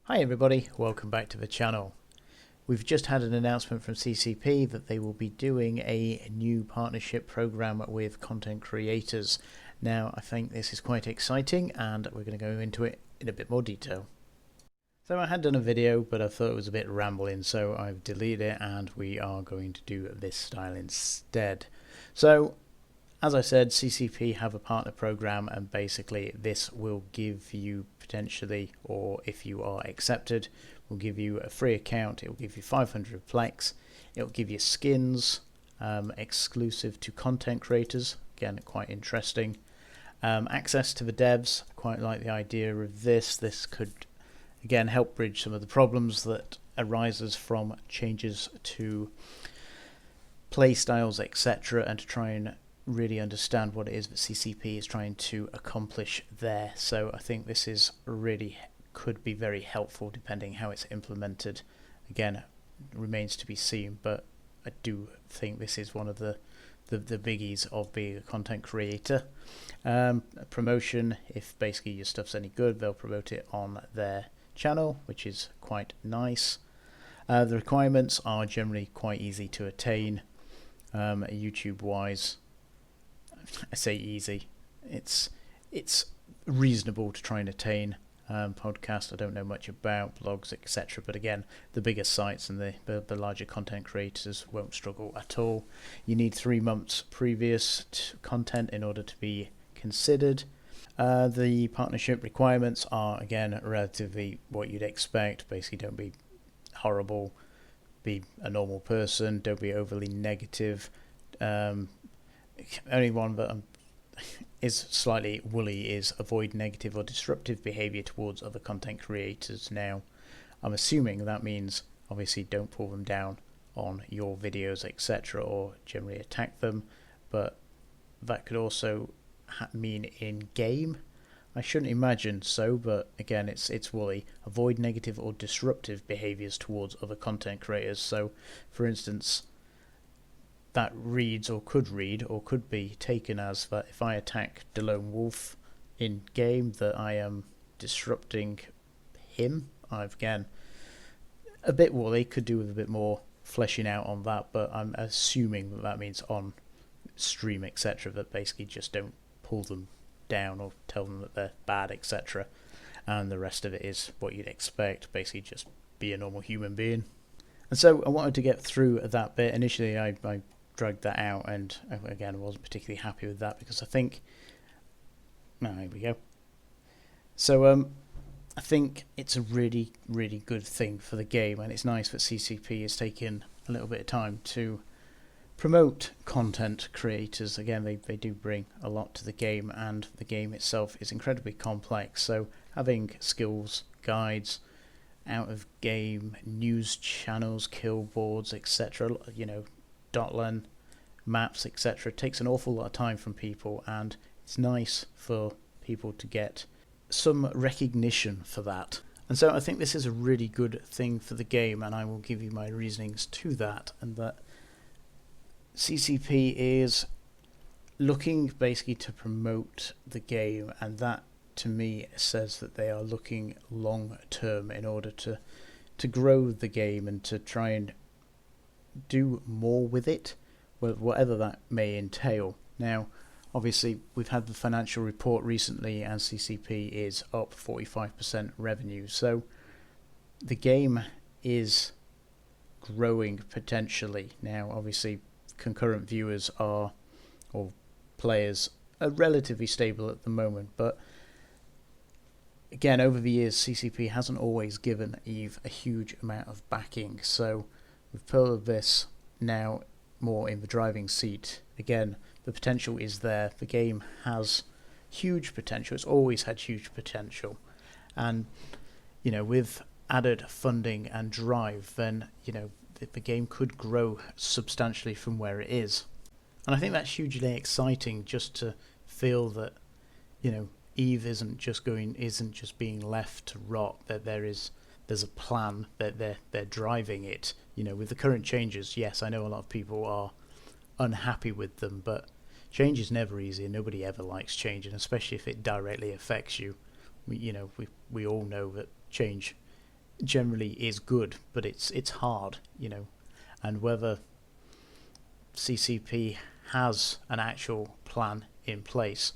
Hi everybody, welcome back to the channel. We've just had an announcement from CCP that they will be doing a new partnership program with content creators. Now I think this is quite exciting and we're going to go into it in a bit more detail. So I had done a video but I thought it was a bit rambling, so I've deleted it and we are going to do this style instead. So as I said, CCP have a partner program, and basically this will give you potentially, or if you are accepted, will give you a free account. It will give you 500 Plex. It will give you skins exclusive to content creators. Again, quite interesting. Access to the devs. Quite like the idea of this. This could again help bridge some of the problems that arises from changes to play styles, etc., and to try and really understand what it is that CCP is trying to accomplish there. So I think this is really could be very helpful depending how it's implemented. Again, remains to be seen, but I do think this is one of the biggies of being a content creator. Promotion, if basically your stuff's any good, they'll promote it on their channel, which is quite nice. The requirements are generally quite easy to attain. YouTube wise, I say easy, it's reasonable to try and attain. Podcast I don't know much about, blogs, etc., but again, the bigger sites and the larger content creators won't struggle at all. You need 3 months previous content in order to be considered. The partnership requirements are again relatively what you'd expect. Basically, don't be horrible, be a normal person, don't be overly negative. Only one that is slightly woolly is avoid negative or disruptive behaviour towards other content creators. Now, I'm assuming that means obviously don't pull them down on your videos, etc., or generally attack them, but that could also mean in game. I shouldn't imagine so, but again, it's woolly. Avoid negative or disruptive behaviours towards other content creators. So, for instance, that reads or could be taken as that if I attack the lone wolf in game, that I am disrupting him. I've again a bit woolly, could do with a bit more fleshing out on that, but I'm assuming that means on stream, etc., that basically just don't pull them down or tell them that they're bad, etc., and the rest of it is what you'd expect, basically just be a normal human being. And so I wanted to get through that bit. Initially I dragged that out, and again I wasn't particularly happy with that because I think here we go. So I think it's a really good thing for the game, and it's nice that CCP is taking a little bit of time to promote content creators. Again, they do bring a lot to the game, and the game itself is incredibly complex, so having skills, guides, out of game news channels, kill boards, etc., Dotlan, maps, etc., takes an awful lot of time from people, and it's nice for people to get some recognition for that. And so I think this is a really good thing for the game, and I will give you my reasonings to that. And that CCP is looking basically to promote the game, and that to me says that they are looking long term in order to grow the game and to try and do more with it, whatever that may entail. Now, obviously, we've had the financial report recently, and CCP is up 45% revenue. So the game is growing potentially. Now, obviously, concurrent viewers or players are relatively stable at the moment, but again, over the years, CCP hasn't always given EVE a huge amount of backing. So with Pearl of this now more in the driving seat, again, the potential is there. The game has huge potential. It's always had huge potential. And, with added funding and drive, then, the game could grow substantially from where it is. And I think that's hugely exciting, just to feel that, EVE isn't just being left to rot, that there's a plan, that they're driving it. With the current changes, yes, I know a lot of people are unhappy with them, but change is never easy, and nobody ever likes change, and especially if it directly affects you. We all know that change generally is good, but it's hard, and whether CCP has an actual plan in place.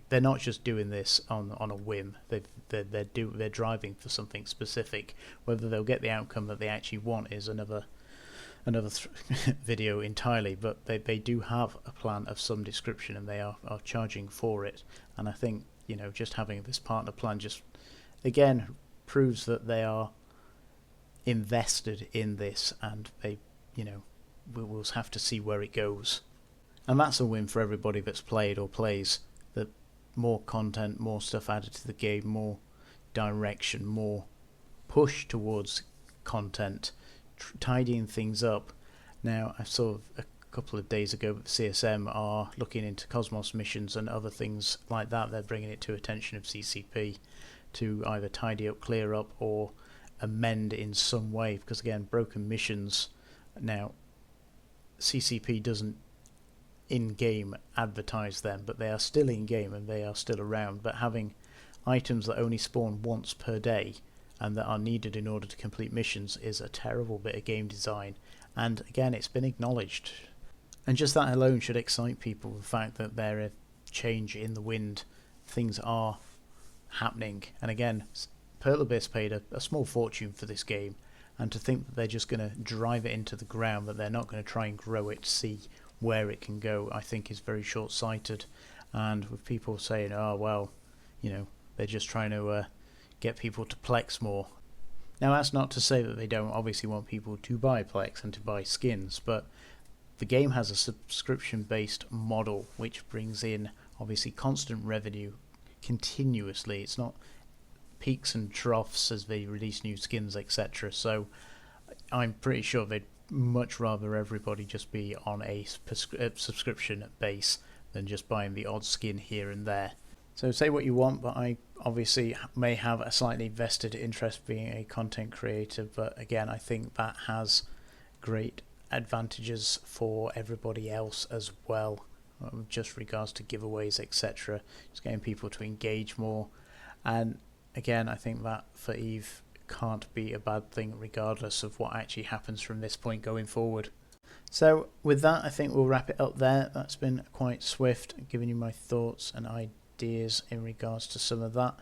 They're not just doing this on a whim. They're driving for something specific. Whether they'll get the outcome that they actually want is another video entirely, but they do have a plan of some description, and they are charging for it. And I think just having this partner plan just again proves that they are invested in this, and they we'll have to see where it goes. And that's a win for everybody that's played or plays. That more content, more stuff added to the game, more direction, more push towards content, tidying things up. Now, I saw a couple of days ago that CSM are looking into Cosmos missions and other things like that. They're bringing it to attention of CCP to either tidy up, clear up, or amend in some way. Because again, broken missions. Now, CCP doesn't in-game advertise them, but they are still in-game and they are still around. But having items that only spawn once per day and that are needed in order to complete missions is a terrible bit of game design. And again, it's been acknowledged. And just that alone should excite people, the fact that there is change in the wind, things are happening. And again, Pearl Abyss paid a small fortune for this game, and to think that they're just going to drive it into the ground, that they're not going to try and grow it to see where it can go, I think is very short-sighted. And with people saying, oh well, they're just trying to get people to Plex more. Now, that's not to say that they don't obviously want people to buy Plex and to buy skins, but the game has a subscription-based model which brings in obviously constant revenue continuously. It's not peaks and troughs as they release new skins, etc. So I'm pretty sure they'd much rather everybody just be on a subscription base than just buying the odd skin here and there. So say what you want, but I obviously may have a slightly vested interest being a content creator, but again, I think that has great advantages for everybody else as well, just regards to giveaways, etc. Just getting people to engage more. And again, I think that for EVE can't be a bad thing regardless of what actually happens from this point going forward. So with that, I think we'll wrap it up there. That's been quite swift, giving you my thoughts and ideas in regards to some of that.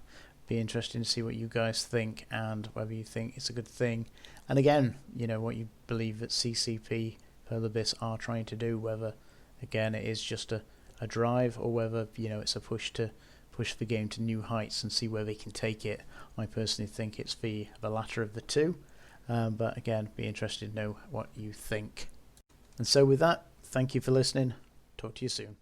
Be interesting to see what you guys think and whether you think it's a good thing. And again, what you believe that CCP Pearl Abyss are trying to do, whether again it is just a drive, or whether it's a push the game to new heights and see where they can take it. I personally think it's the latter of the two, but again, be interested to know what you think. And so with that, thank you for listening. Talk to you soon.